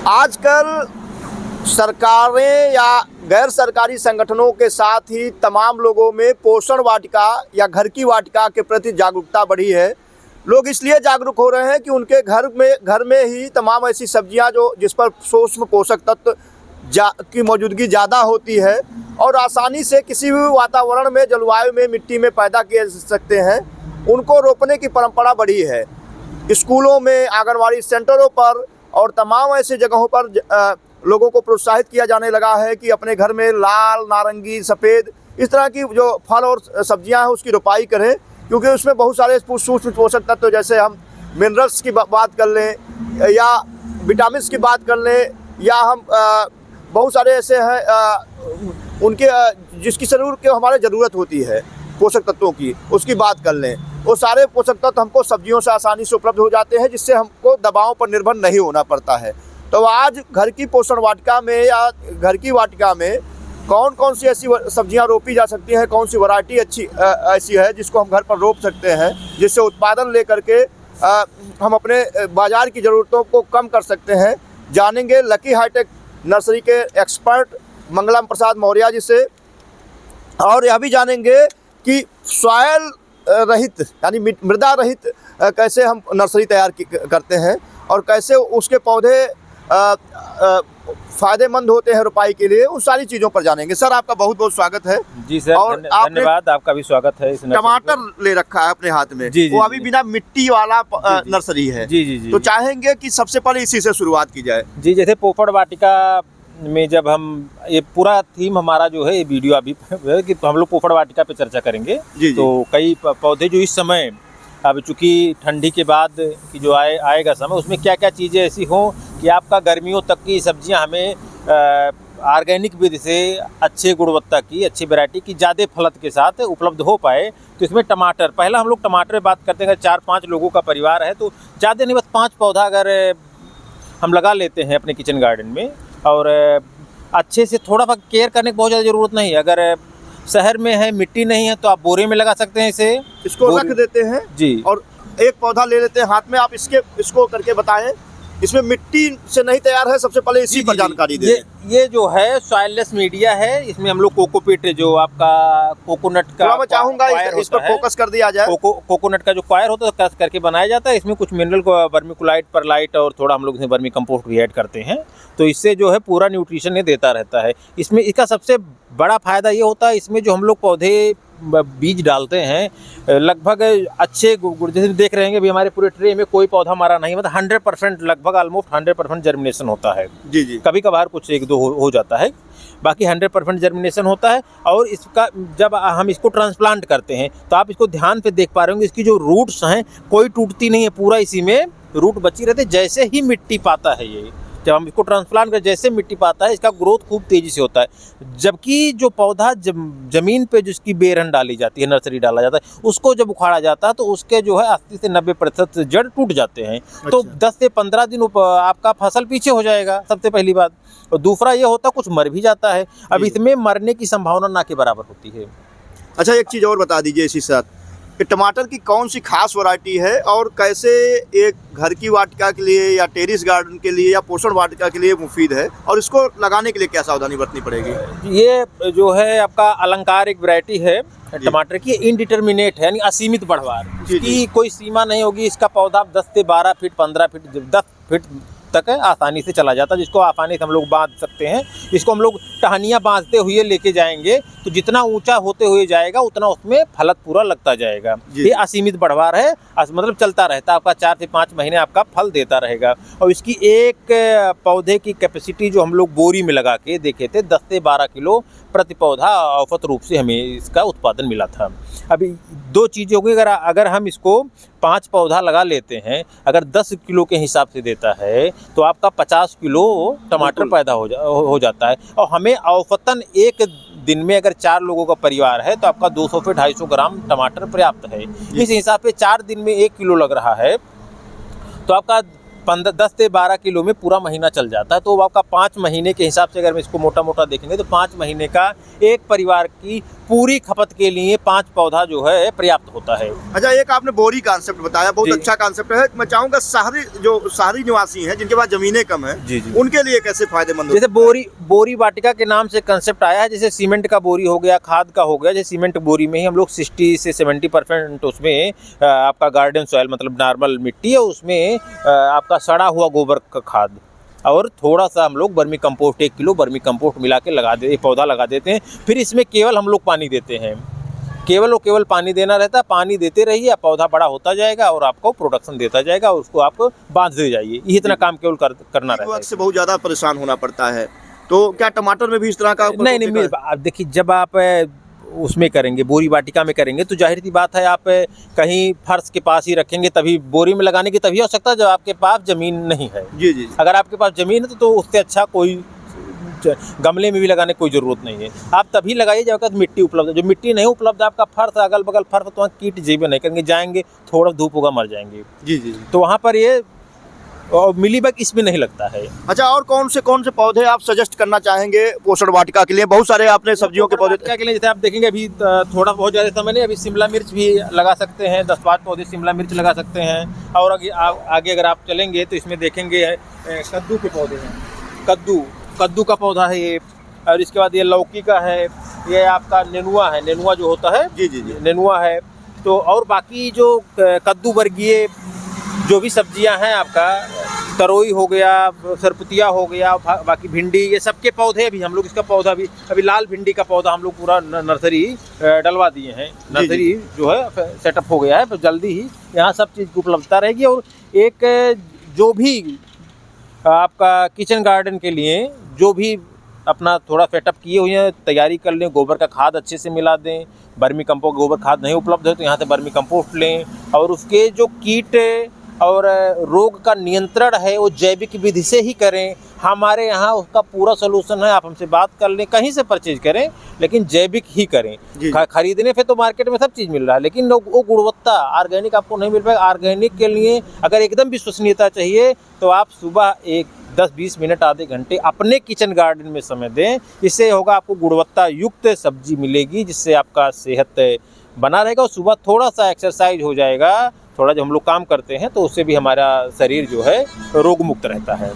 आजकल सरकारें या गैर सरकारी संगठनों के साथ ही तमाम लोगों में पोषण वाटिका या घर की वाटिका के प्रति जागरूकता बढ़ी है। लोग इसलिए जागरूक हो रहे हैं कि उनके घर में ही तमाम ऐसी सब्जियां जिस पर सूक्ष्म पोषक तत्व की मौजूदगी ज़्यादा होती है और आसानी से किसी भी वातावरण में, जलवायु में, मिट्टी में पैदा किए जा सकते हैं, उनको रोपने की परंपरा बढ़ी है। स्कूलों में, आंगनवाड़ी सेंटरों पर और तमाम ऐसी जगहों पर लोगों को प्रोत्साहित किया जाने लगा है कि अपने घर में लाल, नारंगी, सफ़ेद इस तरह की जो फल और सब्जियां हैं उसकी रोपाई करें, क्योंकि उसमें बहुत सारे सूक्ष्म पोषक तत्व, जैसे हम मिनरल्स की बात कर लें या विटामिन की बात कर लें, या हम बहुत सारे ऐसे हैं उनके जिसकी हमारे ज़रूरत होती है पोषक तत्वों की, उसकी बात कर लें। वो सारे पोषक तत्व हमको सब्जियों से आसानी से उपलब्ध हो जाते हैं, जिससे हमको दवाओं पर निर्भर नहीं होना पड़ता है। तो आज घर की पोषण वाटिका में या घर की वाटिका में कौन कौन सी ऐसी सब्जियां रोपी जा सकती हैं, कौन सी वैरायटी अच्छी ऐसी है जिसको हम घर पर रोप सकते हैं, जिससे उत्पादन लेकर के हम अपने बाज़ार की ज़रूरतों को कम कर सकते हैं, जानेंगे लकी हाईटेक नर्सरी के एक्सपर्ट मंगलम प्रसाद मौर्य जी से। और यह भी जानेंगे कि सॉयल रहित यानी मृदा रहित कैसे हम नर्सरी तैयार करते हैं और कैसे उसके पौधे फ़ायदेमंद होते हैं रोपाई के लिए, उन सारी चीज़ों पर जानेंगे। सर, आपका बहुत बहुत स्वागत है। जी सर, और धन्यवाद, आपका भी स्वागत है। टमाटर ले रखा है अपने हाथ में। जी, वो अभी बिना मिट्टी वाला नर्सरी है। जी जी जी। तो चाहेंगे कि सबसे पहले इसी से शुरुआत की जाए। जी, जैसे पोषण वाटिका में जब हम ये पूरा थीम हमारा जो है, ये वीडियो अभी कि हम लोग पोषण वाटिका पे चर्चा करेंगे। तो कई पौधे जो इस समय, अब चूँकि ठंडी के बाद की जो आएगा समय, उसमें क्या क्या चीज़ें ऐसी हों कि आपका गर्मियों तक की सब्जियां हमें ऑर्गेनिक विधि से अच्छे गुणवत्ता की, अच्छी वैरायटी की, ज़्यादा फलत के साथ उपलब्ध हो पाए। तो इसमें टमाटर, पहला हम लोग टमाटर बात करते हैं। अगर 4-5 लोगों का परिवार है तो ज़्यादा नहीं, बस 5 पौधा अगर हम लगा लेते हैं अपने किचन गार्डन में, और अच्छे से थोड़ा सा केयर करने की बहुत ज़्यादा ज़रूरत नहीं है। अगर शहर में है, मिट्टी नहीं है, तो आप बोरे में लगा सकते हैं। इसको रख देते हैं जी, और एक पौधा ले लेते हैं हाथ में। आप इसको करके बताएं, इसमें मिट्टी से नहीं तैयार है, सबसे पहले इसी पर जानकारी दें। ये जो है सॉइललेस मीडिया है। इसमें हम लोग कोकोपीट, जो आपका कोकोनट का, मैं चाहूंगा इस पर फोकस कर दिया जाए। कोकोनट का जो क्वायर होता है कस करके बनाया जाता है। इसमें कुछ मिनरल को वर्मिकुलाइट, परलाइट और थोड़ा हम लोग इसमें वर्मी कंपोस्ट भी ऐड करते हैं। तो इससे जो है पूरा न्यूट्रिशन ये देता रहता है। इसमें इसका सबसे बड़ा फायदा ये होता है, इसमें जो हम लोग पौधे बीज डालते हैं, लगभग अच्छे जैसे देख रहे हैं भी हमारे पूरे ट्रे में कोई पौधा हमारा नहीं, मतलब 100% लगभग ऑलमोस्ट 100% जर्मिनेशन होता है। जी जी। कभी कभार कुछ 1-2 हो जाता है, बाकी 100% जर्मिनेशन होता है। और इसका जब हम इसको ट्रांसप्लांट करते हैं तो आप इसको ध्यान पे देख पा रहे होंगे, इसकी जो रूट्स हैं कोई टूटती नहीं है, पूरा इसी में रूट बची रहती है। जैसे ही मिट्टी पाता है, ये जब हम इसको ट्रांसप्लांट कर, जैसे मिट्टी पाता है, इसका ग्रोथ खूब तेज़ी से होता है। जबकि जो पौधा ज़मीन पे जिसकी बेरहन डाली जाती है, नर्सरी डाला जाता है, उसको जब उखाड़ा जाता है तो उसके जो है 80 से 90% जड़ टूट जाते हैं। अच्छा। तो 10 से 15 दिन आपका फसल पीछे हो जाएगा, सबसे पहली बात। और दूसरा ये होता कुछ मर भी जाता है। अब इसमें मरने की संभावना ना के बराबर होती है। अच्छा, एक चीज़ और बता दीजिए इसी साथ कि टमाटर की कौन सी खास वैरायटी है और कैसे एक घर की वाटिका के लिए या टेरिस गार्डन के लिए या पोषण वाटिका के लिए मुफीद है, और इसको लगाने के लिए क्या सावधानी बरतनी पड़ेगी? ये जो है आपका अलंकार एक वैरायटी है टमाटर की, इनडिटर्मिनेट है, यानी असीमित बढ़वार। इसकी कोई सीमा नहीं होगी। इसका पौधा 10 से 12 फीट, 15 फीट, 10 फीट तक है, आसानी से चला जाता है, जिसको आसानी से हम लोग बांध सकते हैं। इसको हम लोग टहनियाँ बांधते हुए लेके जाएंगे तो जितना ऊंचा होते हुए जाएगा उतना उसमें फलत पूरा लगता जाएगा। ये असीमित बढ़वार है, मतलब चलता रहता है, आपका 4 से 5 महीने आपका फल देता रहेगा। और इसकी एक पौधे की कैपेसिटी जो हम लोग बोरी में लगा के देखे थे, 10 से 12 किलो प्रति पौधा औसत रूप से हमें इसका उत्पादन मिला था। अभी 2 चीज़ें होंगी। अगर हम इसको 5 पौधा लगा लेते हैं, अगर 10 किलो के हिसाब से देता है तो आपका 50 किलो टमाटर पैदा हो जाता है। और हमें औसतन एक दिन में अगर 4 लोगों का परिवार है तो आपका 200 से 250 ग्राम टमाटर पर्याप्त है। इस हिसाब से 4 दिन में 1 किलो लग रहा है, तो आपका 10 से 12 किलो में पूरा महीना चल जाता है। तो आपका 5 महीने के हिसाब से अगर हम इसको मोटा मोटा देखेंगे तो 5 महीने का एक परिवार की पूरी खपत के लिए 5 पौधा जो है पर्याप्त होता है। अच्छा, एक आपने बोरी कॉन्सेप्ट बताया, बहुत जी। अच्छा कॉन्सेप्ट है। मैं चाहूंगा शहरी निवासी हैं जिनके पास जमीनें कम है, जी, जी। उनके लिए कैसे फायदेमंद हो जैसे सकता है? बोरी वाटिका के नाम से कंसेप्ट आया है। जैसे सीमेंट का बोरी हो गया, खाद का हो गया। जैसे सीमेंट बोरी में ही हम लोग 60 से 70% उसमें आपका गार्डन सॉइल मतलब नॉर्मल मिट्टी है, उसमें आपका सड़ा हुआ गोबर का खाद और थोड़ा सा हम लोग vermi compost 1 kilo vermi compost मिला के पौधा लगा देते हैं। फिर इसमें केवल हम लोग पानी देते हैं, केवल पानी देना रहता है। पानी देते रहिए, पौधा बड़ा होता जाएगा और आपको प्रोडक्शन देता जाएगा, उसको आप बांध दे जाइए। ये इतना काम केवल करना रहता है। वक्त से बहुत ज्यादा परेशान होना पड़ता है। तो क्या टमाटर में भी इस तरह का नहीं, आप देखिए, जब आप उसमें करेंगे, बोरी वाटिका में करेंगे, तो जाहिर सी बात है आप कहीं फर्श के पास ही रखेंगे, तभी बोरी में लगाने की तभी आवश्यकता है जब आपके पास ज़मीन नहीं है। जी जी। अगर आपके पास ज़मीन है तो उससे अच्छा कोई गमले में भी लगाने की कोई ज़रूरत नहीं है। आप तभी लगाइए जब आपके मिट्टी उपलब्ध है। जो मिट्टी नहीं उपलब्ध है, आपका फर्श अगल बगल फर्श, तो वहाँ कीट जीवन नहीं करेंगे, जाएंगे थोड़ा धूप होगा मर जाएंगे। जी जी। तो वहाँ पर ये और मिलीबग इसमें नहीं लगता है। अच्छा, और कौन से पौधे आप सजेस्ट करना चाहेंगे पोषण वाटिका के लिए? बहुत सारे आपने सब्जियों के पौधे के लिए, जैसे आप देखेंगे अभी थोड़ा बहुत ज़्यादा समय नहीं, अभी शिमला मिर्च भी लगा सकते हैं, 10-5 पौधे शिमला मिर्च लगा सकते हैं। और आगे अगर आप चलेंगे तो इसमें देखेंगे कद्दू के पौधे हैं। कद्दू का पौधा है ये। और इसके बाद ये लौकी का है, ये आपका नेनुआ है, नेनुआ जो होता है, जी जी जी, नेनुआ है। तो और बाकी जो कद्दू वर्गीय जो भी सब्जियां हैं, आपका तरोई हो गया, सरपुतिया हो गया, बाकी भिंडी, ये सब के पौधे अभी हम लोग इसका पौधा भी अभी लाल भिंडी का पौधा हम लोग पूरा नर्सरी डलवा दिए हैं। नर्सरी जो है सेटअप हो गया है, तो जल्दी ही यहाँ सब चीज़ की उपलब्धता रहेगी। और एक जो भी आपका किचन गार्डन के लिए जो भी अपना थोड़ा सेटअप किए हुए हैं, तैयारी कर लें, गोबर का खाद अच्छे से मिला दें। वर्मी कंपोस्ट गोबर खाद नहीं उपलब्ध है तो यहाँ से वर्मी कंपोस्ट लें। और उसके जो कीट और रोग का नियंत्रण है वो जैविक विधि से ही करें। हमारे यहाँ उसका पूरा सोल्यूशन है, आप हमसे बात कर लें, कहीं से परचेज करें लेकिन जैविक ही करें। खरीदने पे तो मार्केट में सब चीज़ मिल रहा है, लेकिन वो गुणवत्ता ऑर्गेनिक आपको नहीं मिल पाएगा। ऑर्गेनिक के लिए अगर एकदम विश्वसनीयता चाहिए तो आप सुबह 10-20 मिनट आधे घंटे अपने किचन गार्डन में समय दें। इससे होगा आपको गुणवत्ता युक्त सब्जी मिलेगी, जिससे आपका सेहत बना रहेगा। और सुबह थोड़ा सा एक्सरसाइज हो जाएगा, थोड़ा जो हम लोग काम करते हैं, तो उससे भी हमारा शरीर जो है रोग मुक्त रहता है।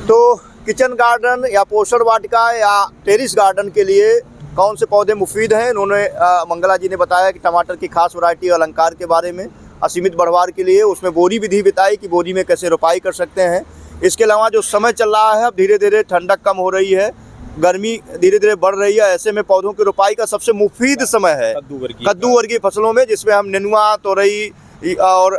तो किचन गार्डन या पोषण वाटिका या टेरिस गार्डन के लिए कौन से पौधे मुफीद हैं? इन्होंने मंगला जी ने बताया कि टमाटर की खास वैरायटी अलंकार के बारे में, असीमित बढ़वार के लिए उसमें बोरी विधि बताई कि बोरी में कैसे रोपाई कर सकते हैं। इसके अलावा जो समय चल रहा है, अब धीरे धीरे ठंडक कम हो रही है, गर्मी धीरे धीरे बढ़ रही है, ऐसे में पौधों की रोपाई का सबसे मुफीद समय है कद्दू वर्गीय फसलों में, जिसमें हम नेनुआ, तोरई और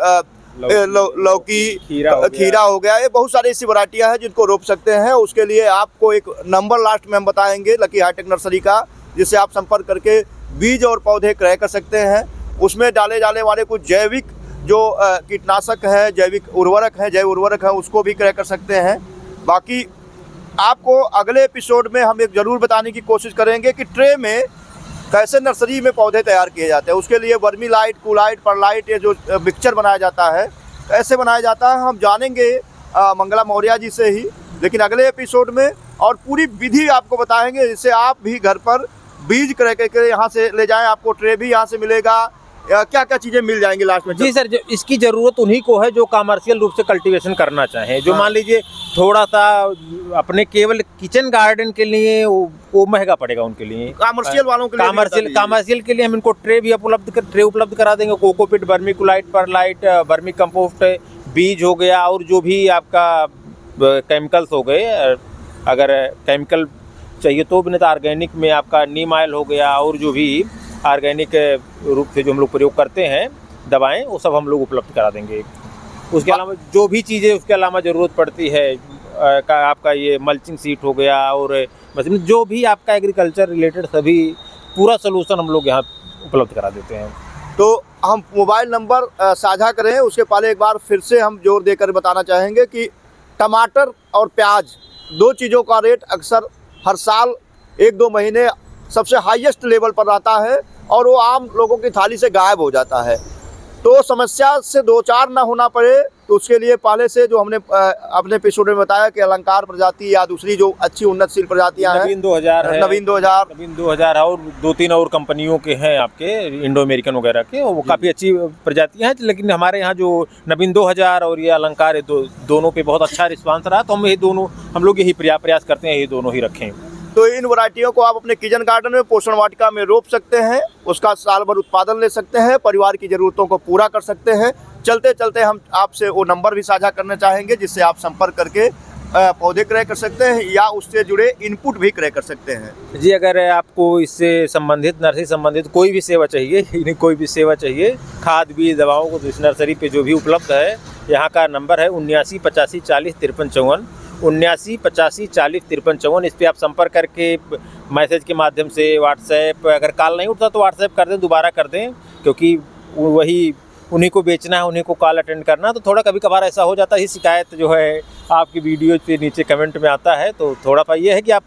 लौकी, खीरा हो गया, ये बहुत सारी ऐसी वैरायटियां हैं जिनको रोप सकते हैं। उसके लिए आपको एक नंबर लास्ट में हम बताएंगे लकी हाईटेक नर्सरी का, जिससे आप संपर्क करके बीज और पौधे क्रय कर सकते हैं। उसमें डाले जाने वाले कुछ जैविक जो कीटनाशक है, जैविक उर्वरक है, जैव उर्वरक है, उसको भी क्रय कर सकते हैं। बाकी आपको अगले एपिसोड में हम एक ज़रूर बताने की कोशिश करेंगे कि ट्रे में कैसे नर्सरी में पौधे तैयार किए जाते हैं। उसके लिए वर्मी लाइट, कूलाइट, परलाइट, ये जो मिक्सचर बनाया जाता है कैसे बनाया जाता है हम जानेंगे मंगला मौर्य जी से ही, लेकिन अगले एपिसोड में। और पूरी विधि आपको बताएंगे, जिससे आप भी घर पर बीज क्रय करके यहाँ से ले जाएं। आपको ट्रे भी यहाँ से मिलेगा, क्या क्या चीज़ें मिल जाएंगी लास्ट में? जी सर, जो इसकी ज़रूरत उन्हीं को है जो कमर्शियल रूप से कल्टीवेशन करना चाहें। जो मान लीजिए थोड़ा सा अपने केवल किचन गार्डन के लिए वो महंगा पड़ेगा उनके लिए। कमर्शियल वालों के लिए कमर्शियल के लिए हम इनको ट्रे उपलब्ध करा देंगे। Cocopeat, vermiculite, perlite, vermicompost, बीज हो गया, और जो भी आपका केमिकल्स हो गए, अगर केमिकल चाहिए तो भी, नहीं तो ऑर्गेनिक में आपका नीम ऑयल हो गया, और जो भी ऑर्गेनिक रूप से जो हम लोग प्रयोग करते हैं दवाएं, वो सब हम लोग उपलब्ध करा देंगे। उसके अलावा जो भी चीज़ें उसके अलावा ज़रूरत पड़ती है, आपका ये मल्चिंग सीट हो गया, और मतलब जो भी आपका एग्रीकल्चर रिलेटेड सभी पूरा सोल्यूशन हम लोग यहाँ उपलब्ध करा देते हैं। तो हम मोबाइल नंबर साझा करें, उसके पहले एक बार फिर से हम जोर देकर बताना चाहेंगे कि टमाटर और प्याज, दो चीज़ों का रेट अक्सर हर साल 1-2 महीने सबसे हाईएस्ट लेवल पर रहता है, और वो आम लोगों की थाली से गायब हो जाता है। तो समस्या से दो चार ना होना पड़े, तो उसके लिए पहले से जो हमने अपने एपिसोड में बताया कि अलंकार प्रजाति या दूसरी जो अच्छी उन्नतशील प्रजातियां हैं, नवीन 2000 है, नवीन 2000 और 2-3 और कंपनियों के हैं आपके इंडो अमेरिकन वगैरह के, वो काफ़ी अच्छी प्रजातियां हैं। लेकिन हमारे यहाँ जो नवीन 2000 और ये अलंकार है, दोनों पे बहुत अच्छा रिस्पांस रहा, तो हम लोग यही प्रयास करते हैं ये दोनों ही रखें। तो इन वैरायटियों को आप अपने किचन गार्डन में, पोषण वाटिका में रोप सकते हैं, उसका साल भर उत्पादन ले सकते हैं, परिवार की ज़रूरतों को पूरा कर सकते हैं। चलते चलते हम आपसे वो नंबर भी साझा करना चाहेंगे जिससे आप संपर्क करके पौधे क्रय कर सकते हैं या उससे जुड़े इनपुट भी क्रय कर सकते हैं। जी, अगर आपको इससे संबंधित, नर्सरी संबंधित कोई भी सेवा चाहिए, खाद बीज दवाओं को, तो इस नर्सरी पे जो भी उपलब्ध है, यहाँ का नंबर है 79 85 40 53 54, 79 85 40 53 54। इस पर आप संपर्क करके मैसेज के माध्यम से, व्हाट्सएप, अगर कॉल नहीं उठता तो व्हाट्सएप कर दें, दोबारा कर दें, क्योंकि वही उन्हीं को बेचना है, उन्हीं को कॉल अटेंड करना। तो थोड़ा कभी कभार ऐसा हो जाता है, शिकायत जो है आपकी वीडियो के नीचे कमेंट में आता है, तो थोड़ा सा ये है कि आप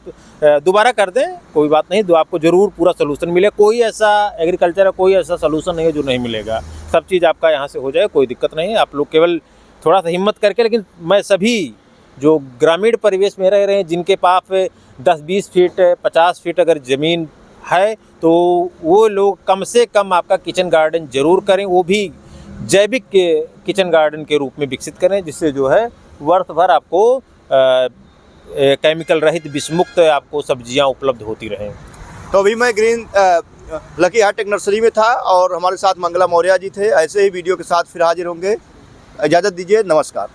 दोबारा कर दें, कोई बात नहीं, तो आपको ज़रूर पूरा सलूशन मिले। कोई ऐसा एग्रीकल्चर का कोई ऐसा सलूशन नहीं है जो नहीं मिलेगा, सब चीज़ आपका यहाँ से हो जाए, कोई दिक्कत नहीं है। आप लोग केवल थोड़ा सा हिम्मत करके, लेकिन मैं सभी जो ग्रामीण परिवेश में रह रहे हैं, जिनके पास 10-20 फीट 50 फीट अगर ज़मीन है, तो वो लोग कम से कम आपका किचन गार्डन ज़रूर करें, वो भी जैविक किचन गार्डन के रूप में विकसित करें, जिससे जो है वर्ष भर आपको केमिकल रहित विषमुक्त आपको सब्जियां उपलब्ध होती रहें। तो अभी मैं green lucky heart tech nursery में था और हमारे साथ मंगला मौर्य जी थे। ऐसे ही वीडियो के साथ फिर हाजिर होंगे। इजाज़त दीजिए, नमस्कार।